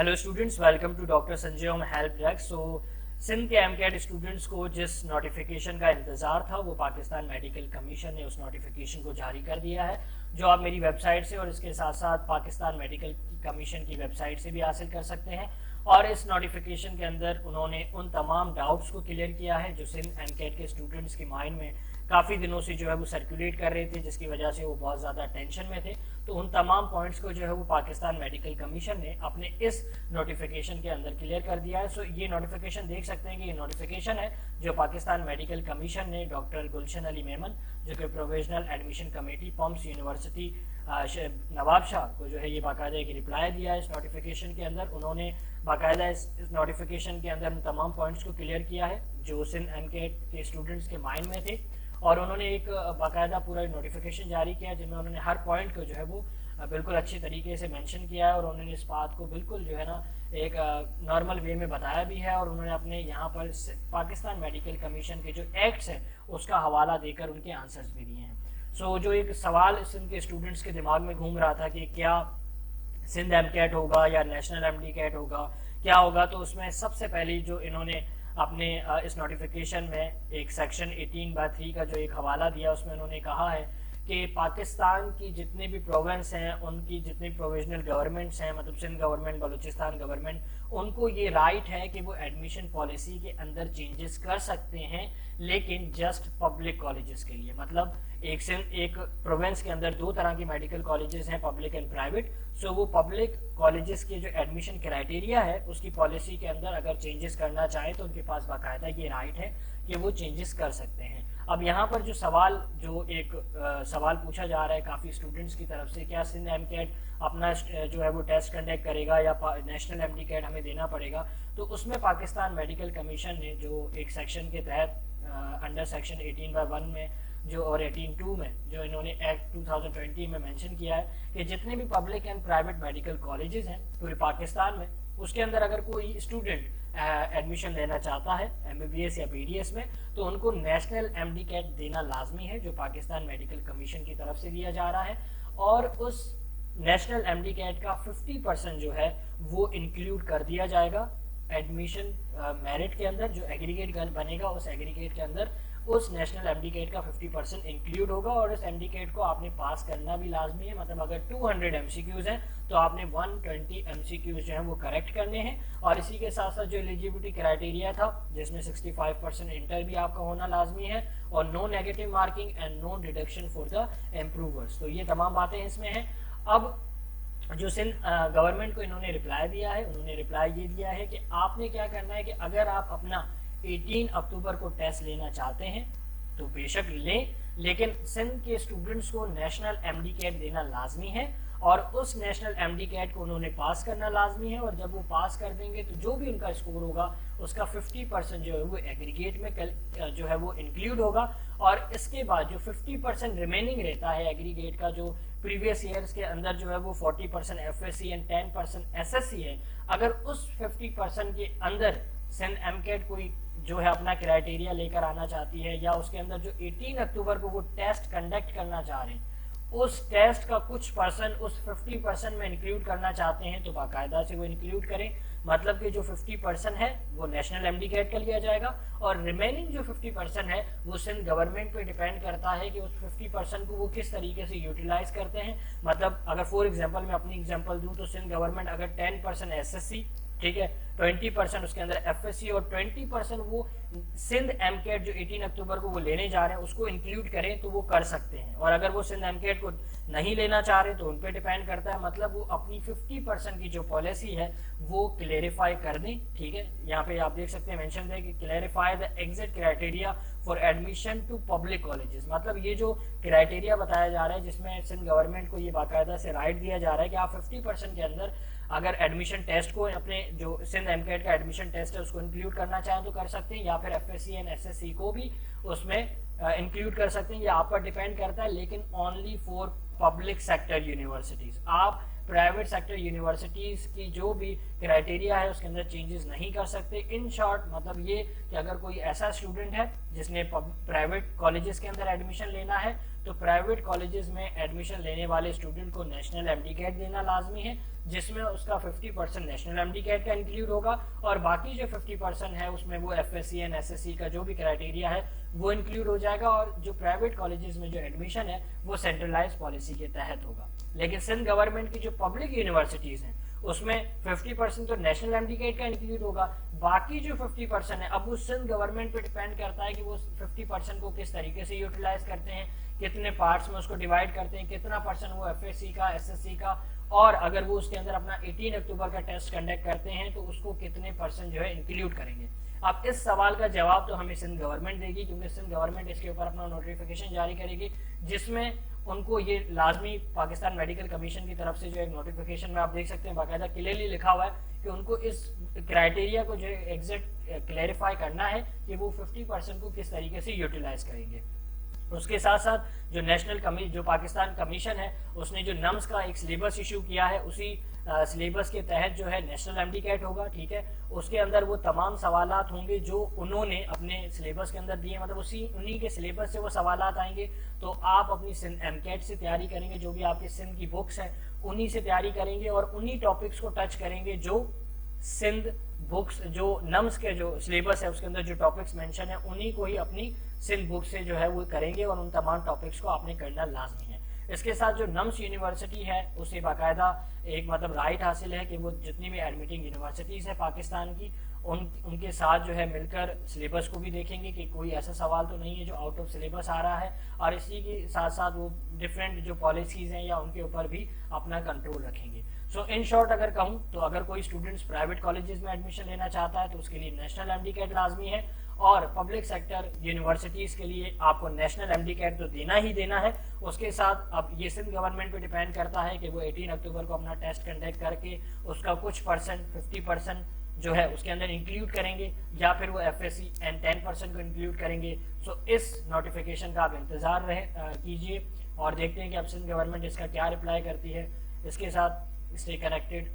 Hello students, welcome to doctor Sanjay Om help desk. Sindh के MCAT students को जिस नोटिफिकेशन का इंतजार था वो पाकिस्तान मेडिकल कमीशन ने उस नोटिफिकेशन को जारी कर दिया है, जो आप मेरी वेबसाइट से और इसके साथ साथ पाकिस्तान मेडिकल कमीशन की वेबसाइट से भी हासिल कर सकते हैं। और इस नोटिफिकेशन के अंदर उन्होंने उन तमाम डाउट्स को क्लियर किया है जो सिंध एमकेट के स्टूडेंट्स के माइंड में काफ़ी दिनों से जो है वो सर्कुलेट कर रहे थे, जिसकी वजह से वो बहुत ज़्यादा टेंशन में थे। तो उन तमाम पॉइंट्स को जो है वो पाकिस्तान मेडिकल कमीशन ने अपने इस नोटिफिकेशन के अंदर क्लियर कर दिया है। सो ये नोटिफिकेशन देख सकते हैं कि ये नोटिफिकेशन है जो पाकिस्तान मेडिकल कमीशन ने डॉक्टर गुलशन अली मेमन, जो कि प्रोविजनल एडमिशन कमेटी पम्प्स यूनिवर्सिटी नवाब शाह को जो है ये बाकायदा एक रिप्लाई दिया है। इस नोटिफिकेशन के अंदर उन्होंने बाकायदा इस नोटिफिकेशन के अंदर उन तमाम पॉइंट्स को क्लियर किया है जो सिंध एमकेट के स्टूडेंट्स के माइंड में थे, और उन्होंने एक बाकायदा पूरा नोटिफिकेशन जारी किया जिनमें उन्होंने हर पॉइंट को जो है वो बिल्कुल अच्छी तरीके से मेंशन किया है, और उन्होंने इस बात को बिल्कुल जो है ना एक नॉर्मल वे में बताया भी है। और उन्होंने अपने यहाँ पर पाकिस्तान मेडिकल कमीशन के जो एक्ट्स हैं उसका हवाला देकर उनके आंसर्स भी दिए हैं। सो जो एक सवाल सिंध के स्टूडेंट्स के दिमाग में घूम रहा था कि क्या सिंध एमकेट होगा या नेशनल एमडीकेट होगा, क्या होगा, तो उसमें सबसे पहले जो इन्होंने अपने इस नोटिफिकेशन में एक सेक्शन 18/3 का जो एक हवाला दिया, उसमें उन्होंने कहा है कि पाकिस्तान की जितने भी प्रोविंस हैं, उनकी जितनी प्रोविजनल गवर्नमेंट्स हैं, मतलब सिंध गवर्नमेंट, बलूचिस्तान गवर्नमेंट, उनको ये राइट है कि वो एडमिशन पॉलिसी के अंदर चेंजेस कर सकते हैं, लेकिन जस्ट पब्लिक कॉलेजेस के लिए। मतलब एक प्रोविंस के अंदर दो तरह की मेडिकल कॉलेजेस हैं, पब्लिक एंड प्राइवेट। सो वो पब्लिक कॉलेजेस के जो एडमिशन क्राइटेरिया है उसकी पॉलिसी के अंदर अगर चेंजेस करना चाहे तो उनके पास बाकायदा ये राइट है कि वो चेंजेस कर सकते हैं। अब यहाँ पर जो सवाल पूछा जा रहा है काफ़ी स्टूडेंट्स की तरफ से, क्या सिंध एमकेट अपना जो है वो टेस्ट कंडक्ट करेगा या नेशनल एमडीकेट हमें देना पड़ेगा? तो उसमें पाकिस्तान मेडिकल कमीशन ने जो एक सेक्शन के तहत अंडर सेक्शन 18/1 में जो और 18/2 में जो इन्होंने एक्ट 2020 में मेंशन किया है कि जितने भी public and private medical colleges हैं पूरे पाकिस्तान में, उसके अंदर अगर कोई स्टूडेंट एडमिशन लेना चाहता है एमबीबीएस या बीडीएस में, तो उनको नेशनल एमडीकेट देना लाजमी है, जो पाकिस्तान मेडिकल कमीशन की तरफ से दिया जा रहा है। और उस नेशनल एमडीकेट का 50% जो है वो इंक्लूड कर दिया जाएगा एडमिशन मेरिट के अंदर। जो एग्रीगेट बनेगा उस एग्रीगेट के अंदर उस नेशनल एमडीकेट का 50% इंक्लूड होगा, और इस एमडीकेट को आपने पास करना भी लाजमी है। मतलब अगर 200 एमसीक्यूज हैं तो आपने 120 एमसीक्यूज जो है वो करेक्ट करने हैं। और इसी के साथ साथ जो एलिजिबिलिटी क्राइटेरिया था जिसमें 65% इंटर भी आपका होना लाजमी है, और no negative marking and no deduction for the improvers. तो ये तमाम बातें इसमें हैं। अब जो सिंध गवर्नमेंट को इन्होंने रिप्लाई दिया है, उन्होंने रिप्लाई ये दिया है कि आपने क्या करना है कि अगर आप अपना 18 अक्टूबर को टेस्ट लेना चाहते हैं तो बेशक लें, लेकिन सिंध के स्टूडेंट्स को नेशनल एमडीकेट देना लाजमी है, और उस नेशनल एमडीकेट को उन्होंने पास करना लाजमी है। और जब वो पास कर देंगे तो जो भी उनका स्कोर होगा उसका 50% जो है वो एग्रीगेट में जो है वो इंक्लूड होगा। और इसके बाद जो 50% रिमेनिंग रहता है एग्रीगेट का, जो प्रीवियस ईयर्स के अंदर जो है वो 40% एफएससी एंड 10% एसएससी है, अगर उस 50% के अंदर सिंध एमकेट कोई जो है अपना क्राइटेरिया लेकर आना चाहती है, या उसके अंदर जो 18 अक्टूबर को वो टेस्ट कंडक्ट करना चाह रहे हैं उस टेस्ट का कुछ परसेंट उस 50% में इंक्लूड करना चाहते हैं, तो बाकायदा से वो इंक्लूड करें। मतलब कि जो 50% है वो नेशनल एमडीकेट का लिया जाएगा, और रिमेनिंग जो 50% है वो सिंध गवर्नमेंट पे डिपेंड करता है कि उस 50% को वो किस तरीके से यूटिलाइज करते हैं। मतलब अगर फॉर एग्जांपल मैं अपनी एग्जांपल दूं तो सिंध गवर्नमेंट अगर 10% एसएससी, ठीक है, 20% उसके अंदर एफएससी और 20% वो सिंध एमकेट जो 18 अक्टूबर को वो लेने जा रहे हैं उसको इंक्लूड करें तो वो कर सकते हैं। और अगर वो सिंध एमकेट को नहीं लेना चाह रहे तो उन पे डिपेंड करता है। मतलब वो अपनी 50% की जो पॉलिसी है वो क्लेरिफाई कर दें, ठीक है। यहाँ पे आप देख सकते हैं मेंशन है कि clarify the exit criteria for admission to public colleges. मतलब ये जो क्राइटेरिया बताया जा रहा है जिसमें सिंध गवर्नमेंट को ये बाकायदा से राइट दिया जा रहा है कि आप 50% के अंदर अगर एडमिशन टेस्ट को अपने जो सिंध एमकेट का एडमिशन टेस्ट है उसको इंक्लूड करना चाहें तो कर सकते हैं, या फिर एफएससी एंड एसएससी को भी उसमें इंक्लूड कर सकते हैं। ये आप पर डिपेंड करता है, लेकिन only for public sector universities. आप प्राइवेट सेक्टर यूनिवर्सिटीज की जो भी क्राइटेरिया है उसके अंदर चेंजेस नहीं कर सकते। इन शॉर्ट मतलब ये कि अगर कोई ऐसा स्टूडेंट है जिसने प्राइवेट कॉलेजेस के अंदर एडमिशन लेना है تو پرائیویٹ کالجز میں ایڈمیشن لینے والے اسٹوڈنٹ کو نیشنل ایم ڈی کیٹ دینا لازمی ہے، جس میں اس کا 50% نیشنل ایم ڈی کیٹ کا انکلوڈ ہوگا، اور باقی جو 50% ہے اس میں وہ F S C and S S C کا جو بھی کرائٹیریا ہے وہ انکلوڈ ہو جائے گا، اور جو پرائیویٹ کالجز میں جو ایڈمیشن ہے وہ سینٹرلائز پالیسی کے تحت ہوگا۔ لیکن سندھ گورنمنٹ کی جو پبلک یونیورسٹیز ہیں اس میں 50% تو نیشنل ایم ڈی کیٹ کا انکلوڈ ہوگا، باقی جو 50% ہے اب وہ سندھ گورنمنٹ پہ ڈیپینڈ کرتا ہے کہ وہ 50% کو کس طریقے سے یوٹیلائز کرتے ہیں، کتنے پارٹس میں اس کو ڈیوائڈ کرتے ہیں، کتنا پرسنٹ وہ ایف ایس سی کا، ایس ایس سی کا، اور اگر وہ اس کے اندر اپنا 18 اکتوبر کا ٹیسٹ کنڈکٹ کرتے ہیں تو اس کو کتنے پرسنٹ جو ہے انکلوڈ کریں گے۔ اب اس سوال کا جواب تو ہمیں سندھ گورنمنٹ دے گی، کیونکہ سندھ گورنمنٹ اس کے اوپر اپنا نوٹیفیکیشن جاری کرے گی، جس میں ان کو یہ لازمی پاکستان میڈیکل کمیشن کی طرف سے جو ایک نوٹیفیکیشن میں آپ دیکھ سکتے ہیں باقاعدہ کلیئرلی لکھا ہوا ہے کہ ان کو اس کرائٹیریا کو جو ایگزیکٹ کلیریفائی کرنا ہے کہ وہ 50% کو کس طریقے سے یوٹیلائز کریں گے۔ اس کے ساتھ ساتھ جو جو پاکستان کمیشن ہے اس نے جو نمز کا ایک سلیبس ایشو کیا ہے، اسی سلیبس کے تحت جو ہے نیشنل ایم ڈی کیٹ ہوگا، ٹھیک ہے، اس کے اندر وہ تمام سوالات ہوں گے جو انہوں نے اپنے سلیبس کے اندر دیے، مطلب انہی کے سلیبس سے وہ سوالات آئیں گے، تو آپ اپنی سندھ ایم کیٹ سے تیاری کریں گے، جو بھی آپ کے سندھ کی بکس ہیں انہی سے تیاری کریں گے اور انہی ٹاپکس کو ٹچ کریں گے جو سندھ بکس جو نمز کے جو سلیبس ہے اس کے اندر جو ٹاپکس مینشن ہے انہی کو ہی اپنی سندھ بک سے جو ہے وہ کریں گے، اور ان تمام ٹاپکس کو آپ نے کرنا لازمی ہے۔ اس کے ساتھ جو نمز یونیورسٹی ہے اسے باقاعدہ ایک مطلب رائٹ حاصل ہے کہ وہ جتنی بھی ایڈمیٹنگ یونیورسٹیز ہیں پاکستان کی ان کے ساتھ جو ہے مل کر سلیبس کو بھی دیکھیں گے کہ کوئی ایسا سوال تو نہیں ہے جو آؤٹ آف سلیبس آ رہا ہے، اور اسی کے ساتھ ساتھ وہ ڈفرینٹ جو پالیسیز ہیں یا ان کے اوپر بھی اپنا کنٹرول رکھیں گے۔ سو ان شارٹ اگر کہوں تو اگر کوئی اسٹوڈنٹس پرائیویٹ کالجز میں ایڈمیشن لینا چاہتا ہے تو اس کے لیے نیشنل ایم ڈی کیٹ لازمی ہے، اور پبلک سیکٹر یونیورسٹیز کے لیے آپ کو نیشنل ایم ڈی کیٹ تو دینا ہی دینا ہے۔ اس کے ساتھ اب یہ سندھ گورنمنٹ پہ ڈیپینڈ کرتا ہے کہ وہ 18 اکتوبر کو اپنا ٹیسٹ کنڈکٹ کر کے اس کا کچھ پرسنٹ 50% جو ہے اس کے اندر انکلوڈ کریں گے، یا پھر وہ ایف ایس سی اینڈ 10% کو انکلوڈ کریں گے۔ سو اس نوٹیفیکیشن کا آپ انتظار کیجیے اور دیکھتے ہیں کہ اب سندھ گورنمنٹ اس کا کیا رپلائی کرتی ہے۔ اس کے ساتھ اسٹے کنیکٹڈ۔